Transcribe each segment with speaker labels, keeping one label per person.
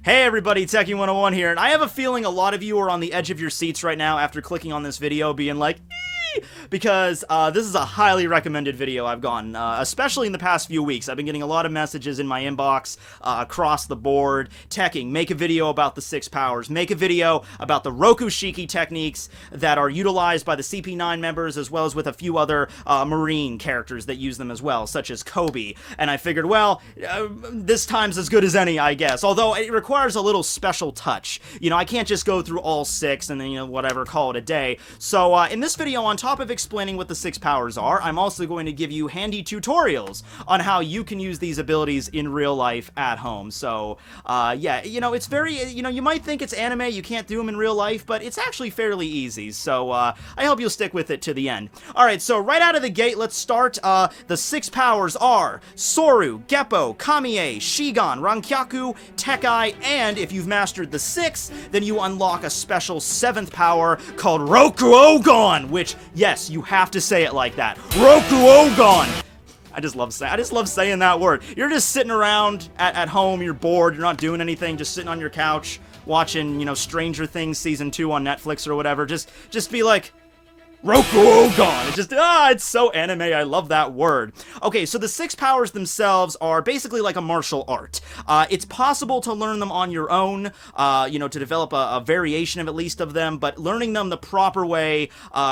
Speaker 1: Hey everybody, Tekking101 here, and I have a feeling a lot of you are on the edge of your seats right now after clicking on this video being like, because this is a highly recommended video I've gotten, especially in the past few weeks. I've been getting a lot of messages in my inbox across the board. Tekking, make a video about the 6 powers. Make a video about the Rokushiki techniques that are utilized by the CP9 members, as well as with a few other Marine characters that use them as well, such as Kobe. And I figured, well, this time's as good as any, I guess. Although it requires a little special touch. You know, I can't just go through all 6 and then, you know, whatever, call it a day. So in this video, on top of explaining what the 6 powers are, I'm also going to give you handy tutorials on how you can use these abilities in real life at home. So, yeah, you know, it's very, you know, you might think it's anime, you can't do them in real life, but it's actually fairly easy. So, I hope you'll stick with it to the end. Alright, so right out of the gate, let's start. The 6 powers are Soru, Geppo, Kamie, Shigan, Rankyaku, Tekkai, and if you've mastered the 6, then you unlock a special 7th power called Rokuogan, which, yes, you have to say it like that. Rokuogan! I just love saying that word. You're just sitting around at home, you're bored, you're not doing anything, just sitting on your couch, watching, you know, Stranger Things Season 2 on Netflix or whatever. Just be like, Rokuogan! It's so anime, I love that word. Okay, so the 6 powers themselves are basically like a martial art. It's possible to learn them on your own, you know, to develop a variation of at least of them, but learning them the proper way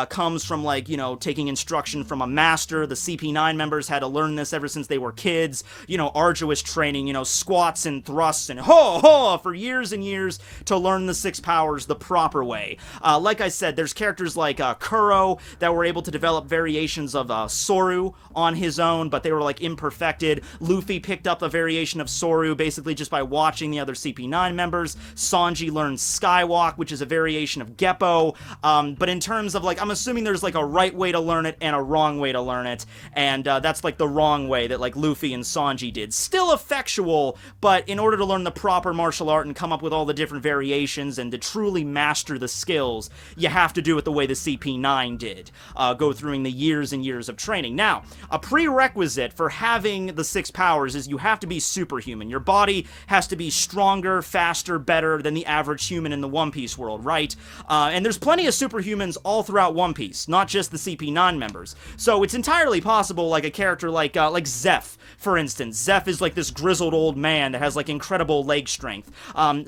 Speaker 1: comes from, like, you know, taking instruction from a master. The CP9 members had to learn this ever since they were kids. You know, arduous training, you know, squats and thrusts and ho-ho for years and years to learn the 6 powers the proper way. Like I said, there's characters like Kuro, that were able to develop variations of Soru on his own, but they were like imperfected. Luffy picked up a variation of Soru basically just by watching the other CP9 members. Sanji learned Skywalk, which is a variation of Geppo. But in terms of, like, I'm assuming there's like a right way to learn it and a wrong way to learn it, and that's like the wrong way that like Luffy and Sanji did. Still effectual, but in order to learn the proper martial art and come up with all the different variations and to truly master the skills, you have to do it the way the CP9 did, go through the years and years of training. Now, a prerequisite for having the 6 powers is you have to be superhuman. Your body has to be stronger, faster, better than the average human in the One Piece world, right? And there's plenty of superhumans all throughout One Piece, not just the CP9 members. So it's entirely possible, like a character like Zeph, for instance. Zeph is like this grizzled old man that has like incredible leg strength.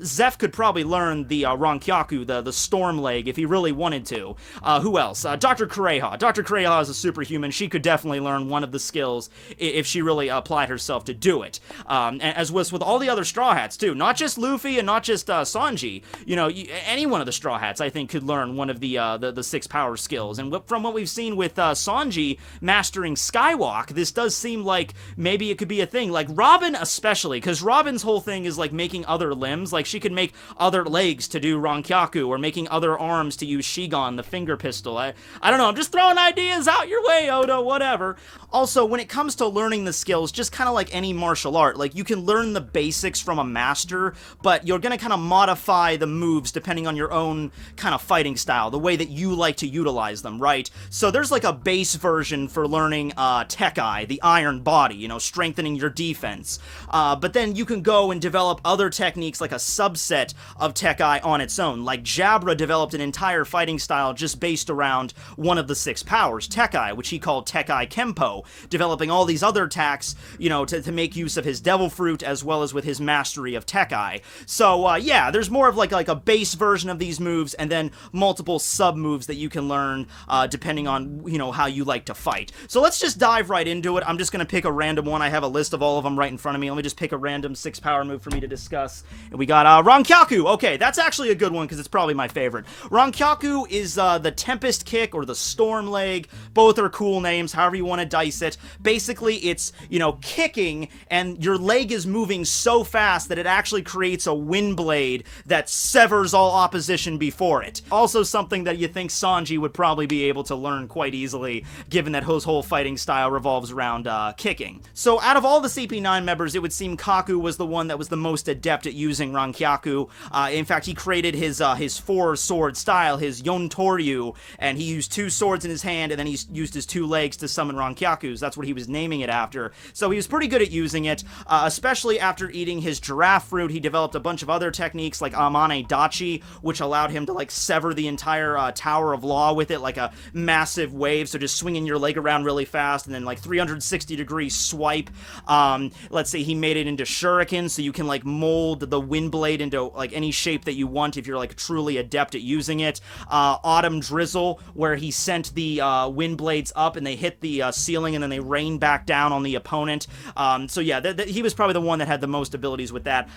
Speaker 1: Zeph could probably learn the Rankyaku, the storm leg, if he really wanted to. Who else? Dr. Kureha. Dr. Kureha is a superhuman. She could definitely learn one of the skills if she really applied herself to do it. As with all the other Straw Hats, too. Not just Luffy and not just Sanji. You know, any one of the Straw Hats, I think, could learn one of the 6 power skills. And from what we've seen with Sanji mastering Skywalk, this does seem like maybe it could be a thing. Like, Robin especially, because Robin's whole thing is, like, making other limbs. Like, she could make other legs to do Rankyaku, or making other arms to use Shigan, the finger pistol. I don't know, I'm just throwing ideas out your way, Oda, whatever. Also, when it comes to learning the skills, just kind of like any martial art, like, you can learn the basics from a master, but you're gonna kind of modify the moves depending on your own kind of fighting style, the way that you like to utilize them, right? So there's like a base version for learning Tekkai, the iron body, you know, strengthening your defense. But then you can go and develop other techniques like a subset of Tekkai on its own. Like Jabra developed an entire fighting style just based around one of the 6 powers, Tekkai, which he called Tekkai Kenpo, developing all these other attacks, you know, to make use of his Devil Fruit as well as with his mastery of Tekkai. So, yeah, there's more of like a base version of these moves and then multiple sub-moves that you can learn depending on, you know, how you like to fight. So let's just dive right into it. I'm just going to pick a random one. I have a list of all of them right in front of me. Let me just pick a random 6 power move for me to discuss. And we got Rankyaku. Okay, that's actually a good one because it's probably my favorite. Rankyaku is the Tempest Kick or the Storm Leg. Both are cool names, however you want to dice it. Basically, it's, you know, kicking, and your leg is moving so fast that it actually creates a wind blade that severs all opposition before it. Also something that you think Sanji would probably be able to learn quite easily, given that his whole fighting style revolves around kicking. So out of all the CP9 members, it would seem Kaku was the one that was the most adept at using Rankyaku. In fact, he created his 4-sword style, his Yontoryu, and he used 2 swords in his hand, and then he used his 2 legs to summon Rankyakus. That's what he was naming it after. So he was pretty good at using it, especially after eating his giraffe fruit. He developed a bunch of other techniques like Amane Dachi, which allowed him to like sever the entire Tower of Law with it, like a massive wave. So just swinging your leg around really fast, and then like 360-degree swipe. Let's say he made it into shuriken, so you can like mold the wind blade into like any shape that you want if you're like truly adept at using it. Autumn Drizzle, where he sent the wind blades up and they hit the ceiling and then they rain back down on the opponent. So yeah, he was probably the one that had the most abilities with that.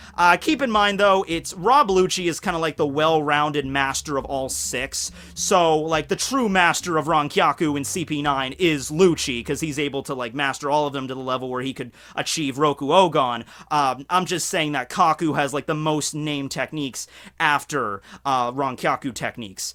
Speaker 1: Keep in mind though, it's Rob Lucci is kind of like the well-rounded master of all 6. So like the true master of Rankyaku in CP9 is Lucci, because he's able to like master all of them to the level where he could achieve Rokuogan. I'm just saying that Kaku has like the most named techniques after Rankyaku techniques.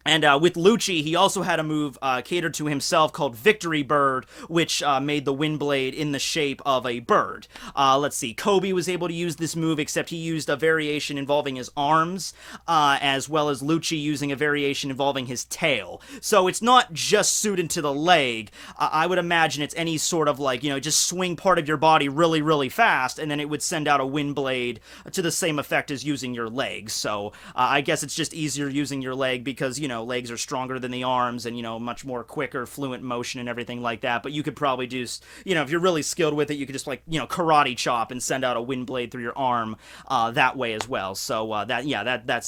Speaker 1: And with Lucci, he also had a move catered to himself called Victory Bird, which made the wind blade in the shape of a bird. Let's see, Kobe was able to use this move, except he used a variation involving his arms, as well as Lucci using a variation involving his tail. So it's not just suited to the leg. I would imagine it's any sort of like, just swing part of your body really, really fast, and then it would send out a wind blade to the same effect as using your legs. So I guess it's just easier using your leg because, legs are stronger than the arms and, much more quicker, fluent motion and everything like that. But you could probably just, if you're really skilled with it, you could just like, karate chop and send out a wind blade through your arm that way as well. So that's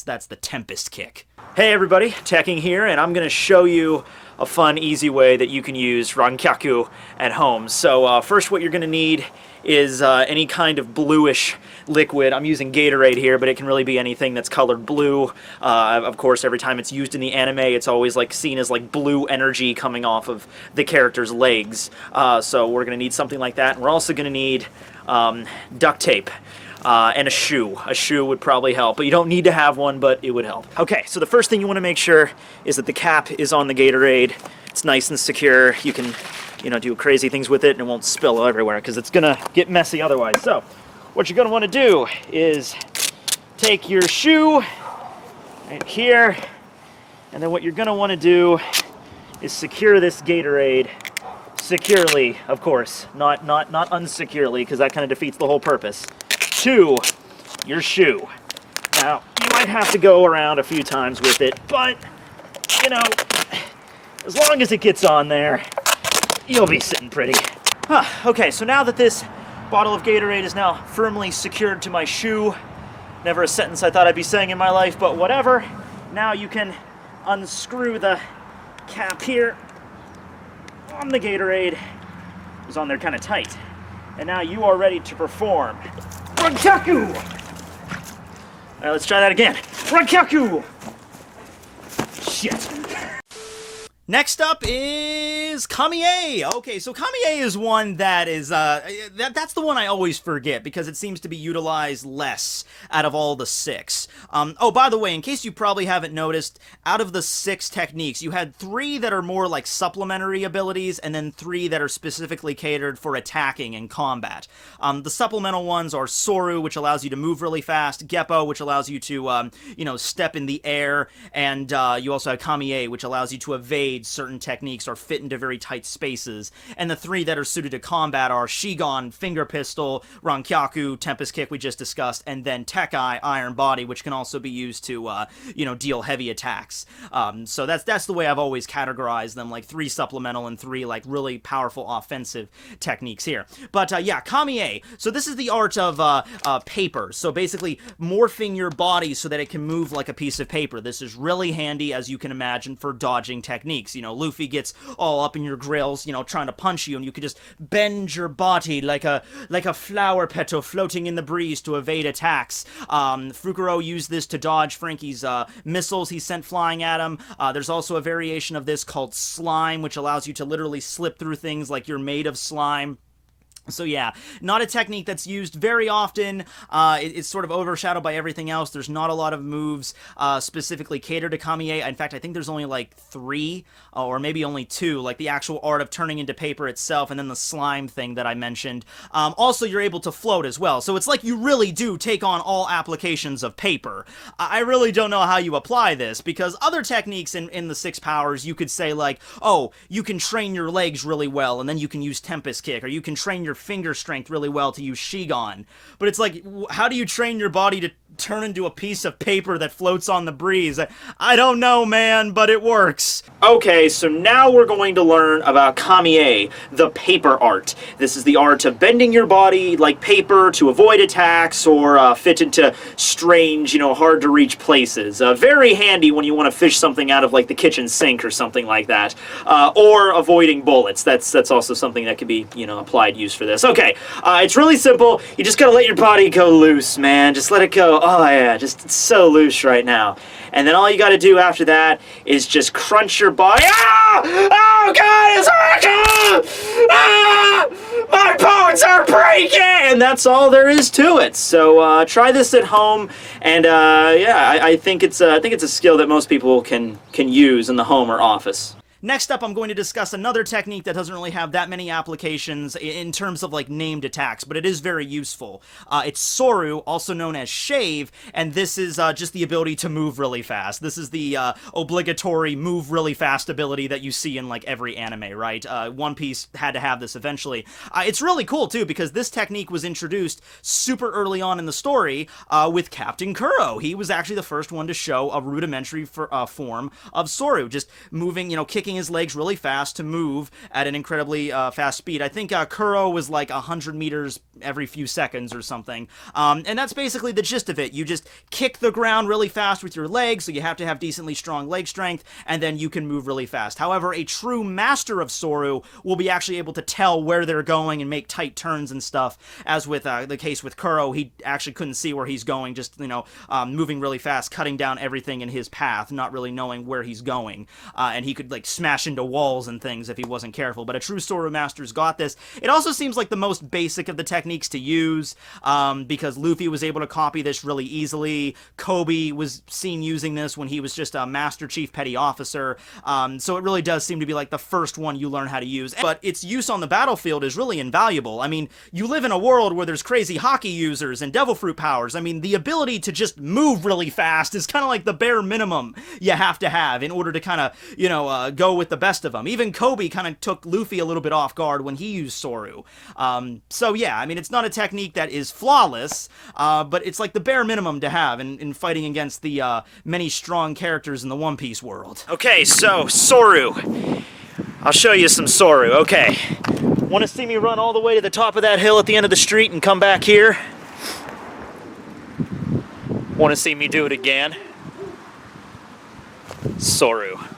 Speaker 1: the Tempest Kick. Hey everybody, Tekking here, and I'm going to show you a fun, easy way that you can use Rankyaku at home. So first what you're going to need is any kind of bluish liquid. I'm using Gatorade here, but it can really be anything that's colored blue. Of course, every time it's used in the anime, it's always like seen as like blue energy coming off of the character's legs. So we're going to need something like that. And we're also going to need duct tape. And a shoe. A shoe would probably help, but you don't need to have one, but it would help. Okay, so the first thing you want to make sure is that the cap is on the Gatorade. It's nice and secure. You can, do crazy things with it and it won't spill everywhere because it's gonna get messy otherwise. So, what you're gonna want to do is take your shoe right here, and then what you're gonna want to do is secure this Gatorade securely, of course, not unsecurely, because that kind of defeats the whole purpose, to your shoe. Now, you might have to go around a few times with it, but, as long as it gets on there, you'll be sitting pretty. Okay, so now that this bottle of Gatorade is now firmly secured to my shoe, never a sentence I thought I'd be saying in my life, but whatever, now you can unscrew the cap here on the Gatorade. It was on there kind of tight. And now you are ready to perform Rankyaku! Alright, let's try that again. Rankyaku! Shit. Next up is Kamiei. Okay, so Kamiei is one that is, that's the one I always forget because it seems to be utilized less out of all the 6. Oh, by the way, in case you probably haven't noticed, out of the 6 techniques, you had 3 that are more like supplementary abilities and then 3 that are specifically catered for attacking and combat. The supplemental ones are Soru, which allows you to move really fast, Geppo, which allows you to, step in the air, and you also have Kamiei, which allows you to evade certain techniques or fit into very tight spaces. And the 3 that are suited to combat are Shigon, Finger Pistol, Rankyaku, Tempest Kick we just discussed, and then Tekai, Iron Body, which can also be used to, deal heavy attacks. So that's the way I've always categorized them, like 3 supplemental and 3 like really powerful offensive techniques here. But yeah, Kamiei. So this is the art of paper. So basically morphing your body so that it can move like a piece of paper. This is really handy, as you can imagine, for dodging techniques. Luffy gets all up in your grills, trying to punch you, and you could just bend your body like a flower petal floating in the breeze to evade attacks. Fukuro used this to dodge Frankie's missiles he sent flying at him. There's also a variation of this called Slime, which allows you to literally slip through things like you're made of slime. So yeah, not a technique that's used very often. It's sort of overshadowed by everything else. There's not a lot of moves specifically catered to Kamiye. In fact, I think there's only like 3 or maybe only 2, like the actual art of turning into paper itself and then the slime thing that I mentioned. Also, you're able to float as well. So it's like you really do take on all applications of paper. I really don't know how you apply this, because other techniques in the 6 powers, you could say like, oh, you can train your legs really well and then you can use Tempest Kick, or you can train your finger strength really well to use Shigon. But it's like, how do you train your body to turn into a piece of paper that floats on the breeze? I don't know, man, but it works. Okay, so now we're going to learn about Kamiye, the paper art. This is the art of bending your body like paper to avoid attacks or fit into strange, hard-to-reach places. Very handy when you want to fish something out of, like, the kitchen sink or something like that. Or avoiding bullets. That's also something that could be, applied use for this. Okay, it's really simple. You just gotta let your body go loose, man. Just let it go. Oh, yeah, it's so loose right now. And then all you gotta do after that is just crunch your body. Ah! Oh, God, it's hurting! Ah! My bones are breaking! And that's all there is to it. So try this at home, and yeah, I think it's a skill that most people can use in the home or office. Next up, I'm going to discuss another technique that doesn't really have that many applications in terms of, like, named attacks, but it is very useful. It's Soru, also known as Shave, and this is just the ability to move really fast. This is the obligatory move really fast ability that you see in, like, every anime, right? One Piece had to have this eventually. It's really cool, too, because this technique was introduced super early on in the story with Captain Kuro. He was actually the first one to show a rudimentary form of Soru, just moving, kicking his legs really fast to move at an incredibly fast speed. I think Kuro was like 100 meters every few seconds or something. And that's basically the gist of it. You just kick the ground really fast with your legs, so you have to have decently strong leg strength, and then you can move really fast. However, a true master of Soru will be actually able to tell where they're going and make tight turns and stuff, as with the case with Kuro. He actually couldn't see where he's going, just, moving really fast, cutting down everything in his path, not really knowing where he's going. And he could, like, smash into walls and things if he wasn't careful, but a true Soru master's got this. It also seems like the most basic of the techniques to use, because Luffy was able to copy this really easily. Kobe was seen using this when he was just a Master Chief Petty Officer, so it really does seem to be like the first one you learn how to use. But its use on the battlefield is really invaluable. I mean, you live in a world where there's crazy hockey users and devil fruit powers. I mean, the ability to just move really fast is kind of like the bare minimum you have to have in order to kind of, go with the best of them. Even Kobe kind of took Luffy a little bit off guard when he used Soru. So yeah, I mean, it's not a technique that is flawless, but it's like the bare minimum to have in fighting against the many strong characters in the One Piece world. Okay, so Soru. I'll show you some Soru. Okay. Want to see me run all the way to the top of that hill at the end of the street and come back here? Want to see me do it again? Soru.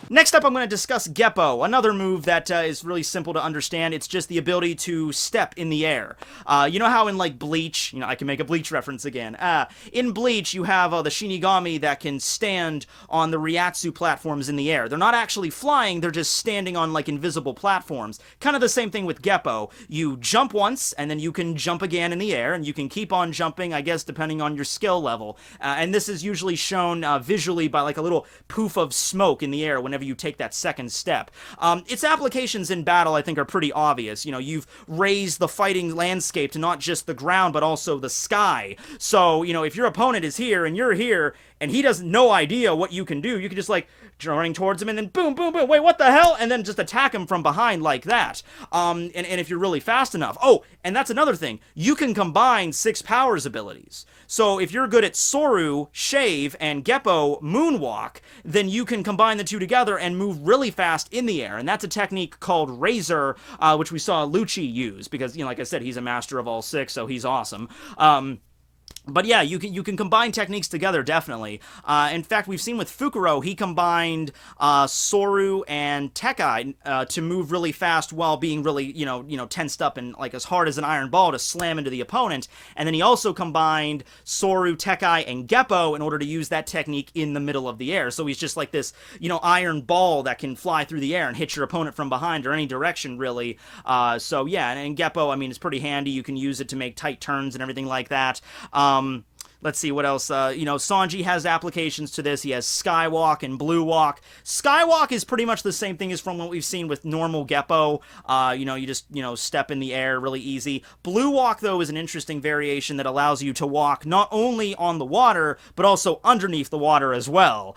Speaker 1: Next up, I'm going to discuss Geppo, another move that is really simple to understand. It's just the ability to step in the air. You know how in, like, Bleach, I can make a Bleach reference again. In Bleach, you have the Shinigami that can stand on the Ryatsu platforms in the air. They're not actually flying, they're just standing on, like, invisible platforms. Kind of the same thing with Geppo. You jump once, and then you can jump again in the air, and you can keep on jumping, I guess, depending on your skill level. And this is usually shown visually by, like, a little poof of smoke in the air whenever you take that second step. Its applications in battle, I think, are pretty obvious. You've raised the fighting landscape to not just the ground, but also the sky. So, if your opponent is here and you're here, and he has no idea what you can do, you can just, like, running towards him and then boom, boom, boom, wait, what the hell? And then just attack him from behind like that. And if you're really fast enough. Oh, and that's another thing. You can combine 6 powers abilities. So if you're good at Soru, Shave, and Geppo, Moonwalk, then you can combine the two together and move really fast in the air. And that's a technique called Razor, which we saw Lucci use, because, like I said, he's a master of all 6, so he's awesome. But yeah, you can combine techniques together, definitely. In fact, we've seen with Fukuro, he combined Soru and Tekkai to move really fast while being really, tensed up and like as hard as an iron ball to slam into the opponent. And then he also combined Soru, Tekkai, and Geppo in order to use that technique in the middle of the air. So he's just like this, iron ball that can fly through the air and hit your opponent from behind or any direction, really. So yeah, and Geppo, I mean, it's pretty handy. You can use it to make tight turns and everything like that. Let's see what else. Sanji has applications to this. He has Skywalk and Blue Walk. Skywalk is pretty much the same thing as from what we've seen with normal Geppo. You just, step in the air really easy. Blue Walk, though, is an interesting variation that allows you to walk not only on the water, but also underneath the water as well.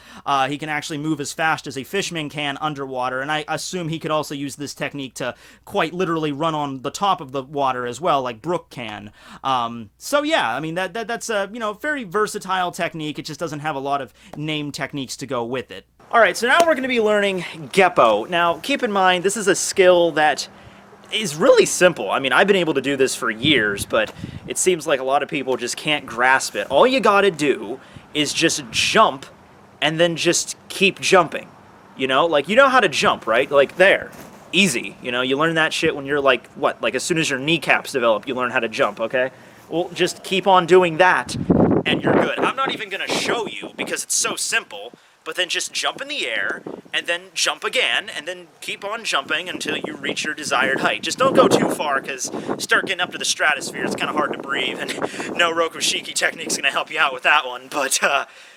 Speaker 1: He can actually move as fast as a fishman can underwater, and I assume he could also use this technique to quite literally run on the top of the water as well, like Brook can. So yeah, I mean, that's a, very versatile technique. It just doesn't have a lot of named techniques to go with it. Alright, so now we're going to be learning Geppo. Now, keep in mind, this is a skill that is really simple. I mean, I've been able to do this for years, but it seems like a lot of people just can't grasp it. All you gotta do is just jump, and then just keep jumping. Like, you know how to jump, right? Like, there. Easy. You learn that shit when you're like, what? Like, as soon as your kneecaps develop, you learn how to jump, okay? Well, just keep on doing that, and you're good. I'm not even going to show you, because it's so simple, but then just jump in the air, and then jump again, and then keep on jumping until you reach your desired height. Just don't go too far, because start getting up to the stratosphere, it's kind of hard to breathe, and no Rokushiki technique's going to help you out with that one, but,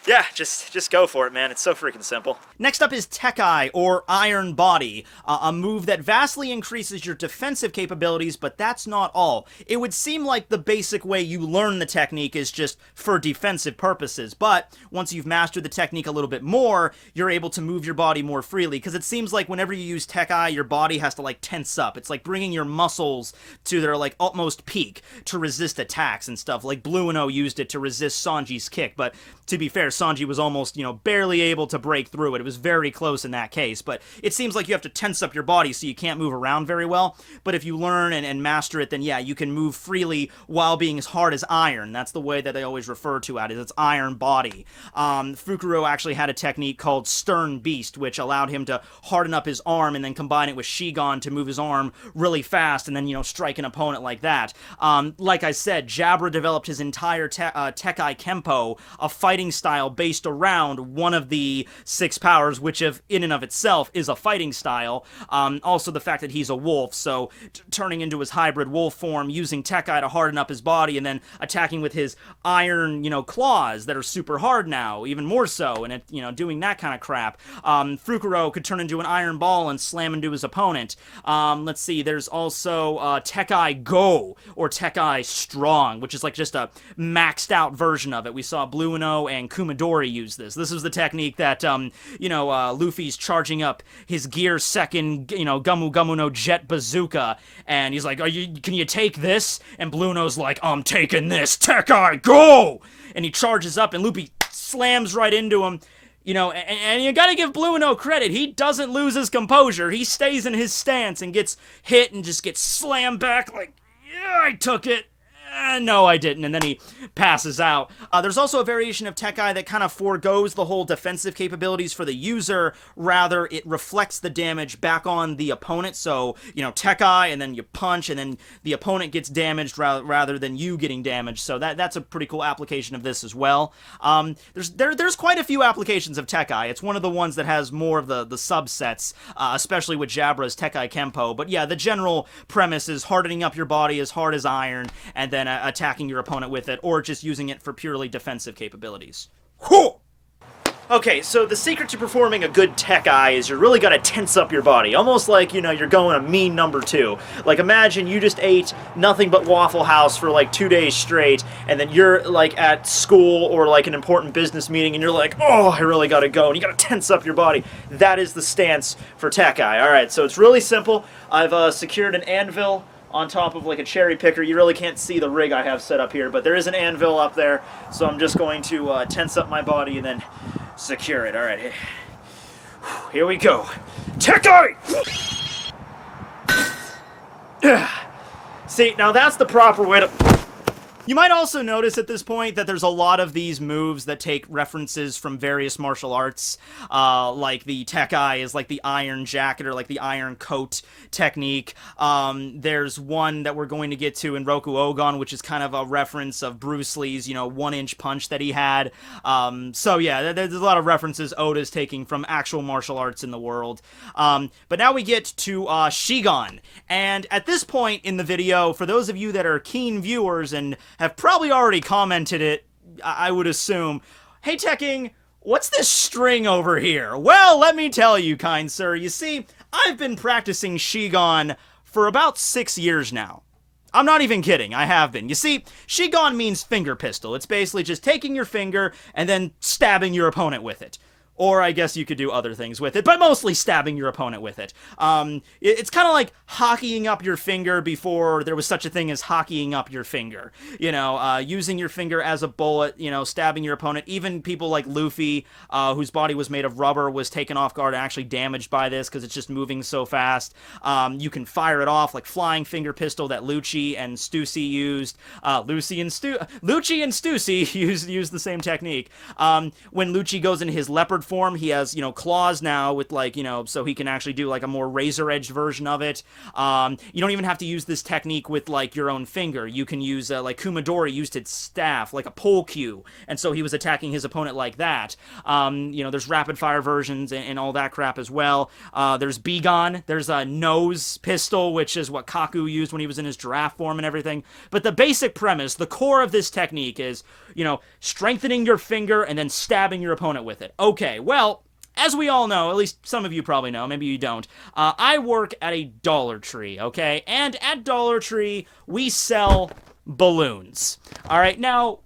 Speaker 1: yeah, just go for it, man. It's so freaking simple. Next up is Tekkai, or Iron Body, a move that vastly increases your defensive capabilities, but that's not all. It would seem like the basic way you learn the technique is just for defensive purposes, but once you've mastered the technique a little bit more, you're able to move your body more freely, because it seems like whenever you use Tekkai, your body has to, like, tense up. It's like bringing your muscles to their, like, utmost peak to resist attacks and stuff. Like, Blue and O used it to resist Sanji's kick, but to be fair, Sanji was almost, barely able to break through it. It was very close in that case, but it seems like you have to tense up your body so you can't move around very well. But if you learn and master it, then yeah, you can move freely while being as hard as iron. That's the way that they always refer to it, is it's Iron Body. Fukuro actually had a technique called Stern Beast, which allowed him to harden up his arm and then combine it with Shigon to move his arm really fast and then, strike an opponent like that. Like I said, Jabra developed his entire Tekkai Kenpo, a fighting style based around one of the 6 powers, which in and of itself is a fighting style. Also the fact that he's a wolf, so turning into his hybrid wolf form, using Tekkai to harden up his body, and then attacking with his iron, claws that are super hard now, even more so, and doing that kind of crap. Fukuro could turn into an iron ball and slam into his opponent. Let's see, there's also Tekkai Go, or Tekkai Strong, which is like just a maxed out version of it. We saw Blue and O and Kumadori use this. This is the technique that, Luffy's charging up his Gear Second, Gumu Gumu no Jet Bazooka, and he's like, can you take this? And Blue No's like, I'm taking this, Tekkai, go! And he charges up, and Luffy slams right into him. And you gotta give Blue and O credit. He doesn't lose his composure. He stays in his stance and gets hit and just gets slammed back like, yeah, I took it. No, I didn't, and then he passes out. There's also a variation of Tekkai that kind of forgoes the whole defensive capabilities for the user. Rather, it reflects the damage back on the opponent. So, Tekkai, and then you punch, and then the opponent gets damaged rather than you getting damaged. So that's a pretty cool application of this as well. There's quite a few applications of Tekkai. It's one of the ones that has more of the subsets, especially with Jabra's Tekkai Kenpo. But yeah, the general premise is hardening up your body as hard as iron, and then attacking your opponent with it, or just using it for purely defensive capabilities. Whew! Okay, so the secret to performing a good Tekkai is you really gotta tense up your body, almost like, you're going a mean number 2. Like, imagine you just ate nothing but Waffle House for, like, 2 days straight, and then you're, like, at school or, like, an important business meeting, and you're like, oh, I really gotta go, and you gotta tense up your body. That is the stance for Tekkai. Alright, so it's really simple. I've secured an anvil on top of like a cherry picker. You really can't see the rig I have set up here, but there is an anvil up there, so I'm just going to tense up my body and then secure it. Alright, here we go. Tekkai! See, now that's the proper way to... You might also notice at this point that there's a lot of these moves that take references from various martial arts, like the Tekkai is like the iron jacket or like the iron coat technique. There's one that we're going to get to in Rokuogan, which is kind of a reference of Bruce Lee's, 1-inch punch that he had. So yeah, there's a lot of references Oda's taking from actual martial arts in the world. But now we get to Shigan, and at this point in the video, for those of you that are keen viewers and have probably already commented it, I would assume, hey Tekking, what's this string over here? Well, let me tell you, kind sir, you see, I've been practicing Shigan for about 6 years now. I'm not even kidding, I have been. You see, Shigan means finger pistol. It's basically just taking your finger and then stabbing your opponent with it. Or I guess you could do other things with it, but mostly stabbing your opponent with it. It's kind of like hockeying up your finger before there was such a thing as hockeying up your finger. Using your finger as a bullet, stabbing your opponent. Even people like Luffy, whose body was made of rubber, was taken off guard and actually damaged by this because it's just moving so fast. You can fire it off like flying finger pistol that Lucci and Stussy used. Lucci and Stussy used the same technique. When Lucci goes into his leopard form, he has, claws now with so he can actually do like a more razor-edged version of it. You don't even have to use this technique with like your own finger. You can use like Kumadori used his staff, like a pole cue, and so he was attacking his opponent like that. There's rapid-fire versions and all that crap as well. There's Bigon, there's a nose pistol, which is what Kaku used when he was in his giraffe form and everything. But the basic premise, the core of this technique is, strengthening your finger and then stabbing your opponent with it. Okay, well, as we all know, at least some of you probably know, maybe you don't, I work at a Dollar Tree, okay? And at Dollar Tree, we sell balloons. All right, now,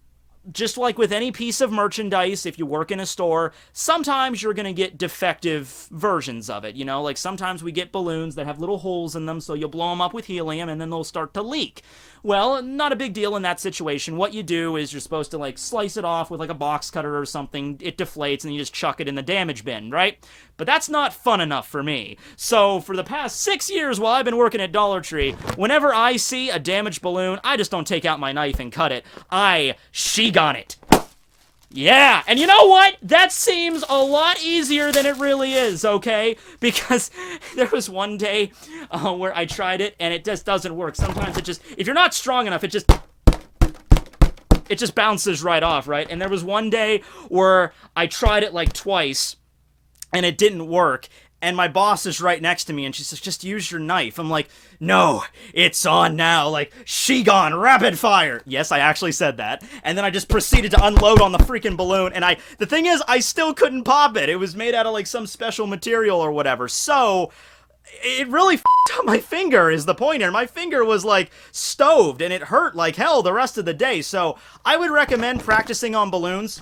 Speaker 1: just like with any piece of merchandise, if you work in a store, sometimes you're going to get defective versions of it, like sometimes we get balloons that have little holes in them, so you'll blow them up with helium and then they'll start to leak. Well, not a big deal in that situation. What you do is you're supposed to like slice it off with like a box cutter or something, it deflates, and you just chuck it in the damage bin, right? But that's not fun enough for me. So for the past 6 years while I've been working at Dollar Tree, whenever I see a damaged balloon, I just don't take out my knife and cut it. I Shigan it. Yeah, and you know what? That seems a lot easier than it really is, okay? Because there was one day where I tried it, and it just doesn't work. Sometimes if you're not strong enough, it just bounces right off, right? And there was one day where I tried it like twice, and it didn't work. And my boss is right next to me, and she says, just use your knife. I'm like, no, it's on now, like, Shigan, rapid fire. Yes, I actually said that. And then I just proceeded to unload on the freaking balloon, and the thing is, I still couldn't pop it. It was made out of, like, some special material or whatever. So, it really f***ed up my finger, is the point here. My finger was, like, stoved, and it hurt like hell the rest of the day. So, I would recommend practicing on balloons.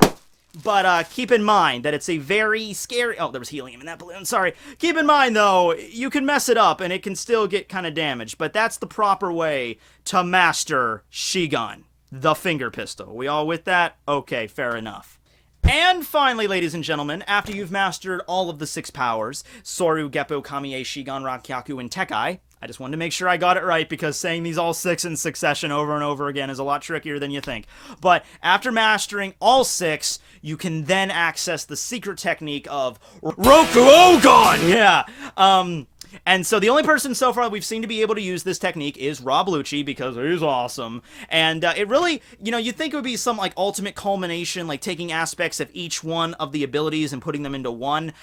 Speaker 1: But keep in mind that it's a very scary... Oh, there was helium in that balloon, sorry. Keep in mind, though, you can mess it up and it can still get kind of damaged. But that's the proper way to master Shigan, the finger pistol. We all with that? Okay, fair enough. And finally, ladies and gentlemen, after you've mastered all of the 6 powers, Soru, Geppo, Kamiye, Shigan, Rankyaku, and Tekkai, I just wanted to make sure I got it right because saying these all 6 in succession over and over again is a lot trickier than you think. But after mastering all 6, you can then access the secret technique of Rokuogan! Yeah, and so the only person so far we've seen to be able to use this technique is Rob Lucci, because he's awesome. And it really, you'd think it would be some like ultimate culmination, like taking aspects of each one of the abilities and putting them into one.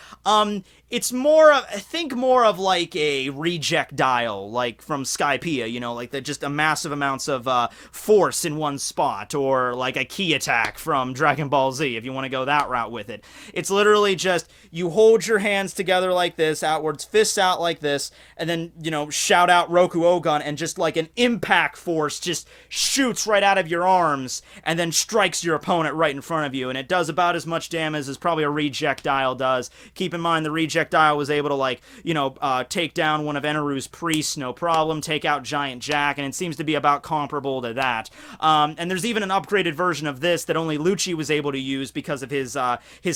Speaker 1: It's more of, think more of like a reject dial, like from Skypiea, like just a massive amounts of force in one spot, or like a key attack from Dragon Ball Z, if you want to go that route with it. It's literally just, you hold your hands together like this, outwards, fists out like this, and then, shout out Rokuogan, and just like an impact force just shoots right out of your arms, and then strikes your opponent right in front of you, and it does about as much damage as probably a reject dial does. Keep in mind, the reject dial was able to, take down one of Eneru's priests, no problem, take out Giant Jack, and it seems to be about comparable to that. And there's even an upgraded version of this that only Lucci was able to use because of his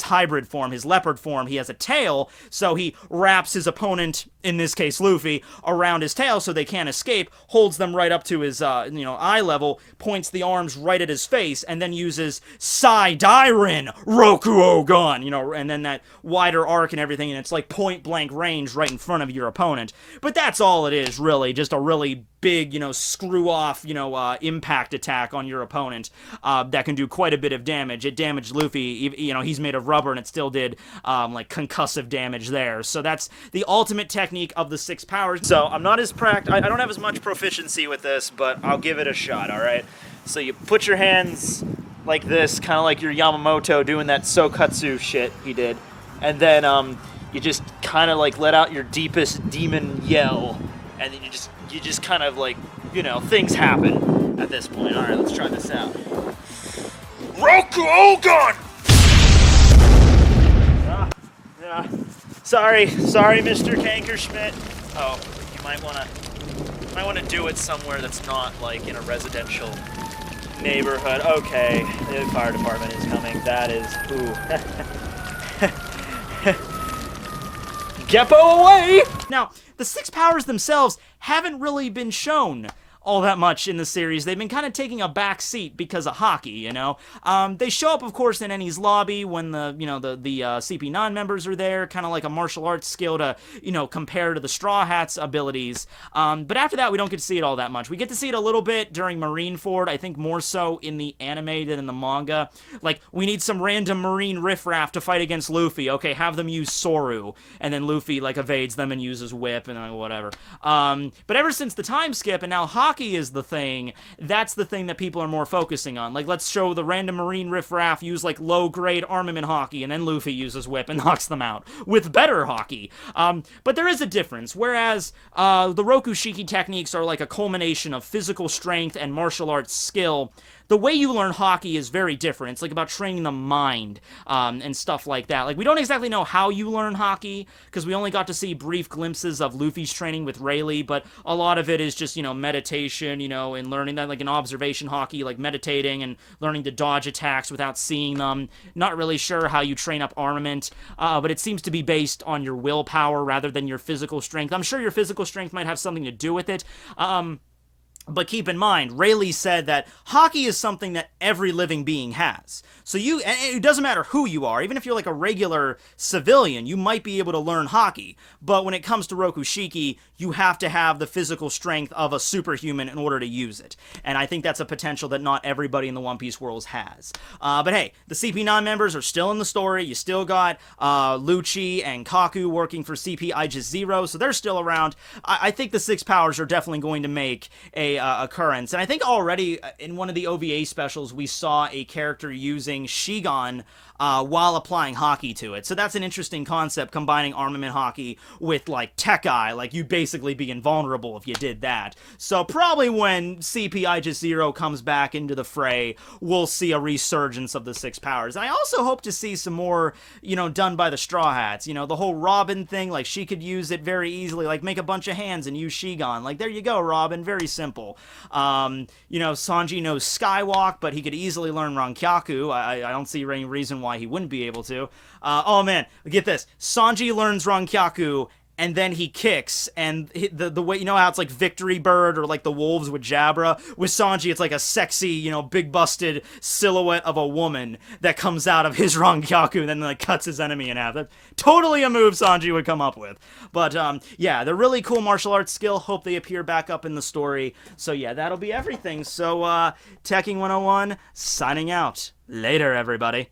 Speaker 1: hybrid form, his leopard form. He has a tail, so he wraps his opponent in in this case Luffy, around his tail so they can't escape, holds them right up to his, eye level, points the arms right at his face, and then uses Side-Iron Rokuogan, and then that wider arc and everything, and it's like point-blank range right in front of your opponent. But that's all it is, really, just a really big, screw-off, impact attack on your opponent that can do quite a bit of damage. It damaged Luffy, he's made of rubber, and it still did, concussive damage there. So that's the ultimate technique of the 6 powers. So I'm not as I don't have as much proficiency with this, but I'll give it a shot, alright? So you put your hands like this, kind of like your Yamamoto doing that Sokatsu shit he did, and then you just kind of let out your deepest demon yell, and then you just kind of things happen at this point. Alright, let's try this out. Rokuogan! Sorry, Mr. Kankerschmidt. Oh, you might wanna do it somewhere that's not in a residential neighborhood. Okay, the fire department is coming. That is Geppo away! Now, the 6 powers themselves haven't really been shown all that much in the series. They've been kind of taking a back seat because of hockey, They show up, of course, in Ennie's lobby when the CP9 members are there, kind of like a martial arts skill to, compare to the Straw Hat's abilities. But after that, we don't get to see it all that much. We get to see it a little bit during Marineford, I think more so in the anime than in the manga. We need some random Marine riffraff to fight against Luffy. Okay, have them use Soru. And then Luffy, evades them and uses Whip and whatever. But ever since the time skip, and now hockey is the thing, that's the thing that people are more focusing on. Let's show the random Marine riffraff use, low-grade armament hockey, and then Luffy uses Whip and knocks them out with better hockey. But there is a difference. Whereas the Rokushiki techniques are a culmination of physical strength and martial arts skill, the way you learn hockey is very different. It's about training the mind and stuff like that. We don't exactly know how you learn hockey, because we only got to see brief glimpses of Luffy's training with Rayleigh, but a lot of it is just, meditation, and learning that, an observation hockey, meditating and learning to dodge attacks without seeing them. Not really sure how you train up armament, but it seems to be based on your willpower rather than your physical strength. I'm sure your physical strength might have something to do with it. But keep in mind, Rayleigh said that hockey is something that every living being has. So it doesn't matter who you are, even if you're a regular civilian, you might be able to learn hockey. But when it comes to Rokushiki, you have to have the physical strength of a superhuman in order to use it. And I think that's a potential that not everybody in the One Piece world has. But hey, the CP9 members are still in the story. You still got Lucci and Kaku working for CP Aegis Zero, so they're still around. I think the 6 powers are definitely going to make a occurrence. And I think already in one of the OVA specials, we saw a character using Shigan while applying hockey to it. So that's an interesting concept, combining armament hockey with, Tech-Eye. You'd basically be invulnerable if you did that. So probably when CP Aegis Zero comes back into the fray, we'll see a resurgence of the 6 powers. And I also hope to see some more, done by the Straw Hats. The whole Robin thing, she could use it very easily, make a bunch of hands and use Shigan. There you go, Robin, very simple. Sanji knows Skywalk, but he could easily learn Rankyaku. I don't see any reason why he wouldn't be able to. Oh man, get this. Sanji learns Rankyaku, and then he kicks, and the way, how it's Victory Bird or the wolves with Jabra? With Sanji, it's a sexy, big busted silhouette of a woman that comes out of his Rankyaku and then cuts his enemy in half. That's totally a move Sanji would come up with. But yeah, they're really cool martial arts skill. Hope they appear back up in the story. So yeah, that'll be everything. So Tekking101 signing out. Later, everybody.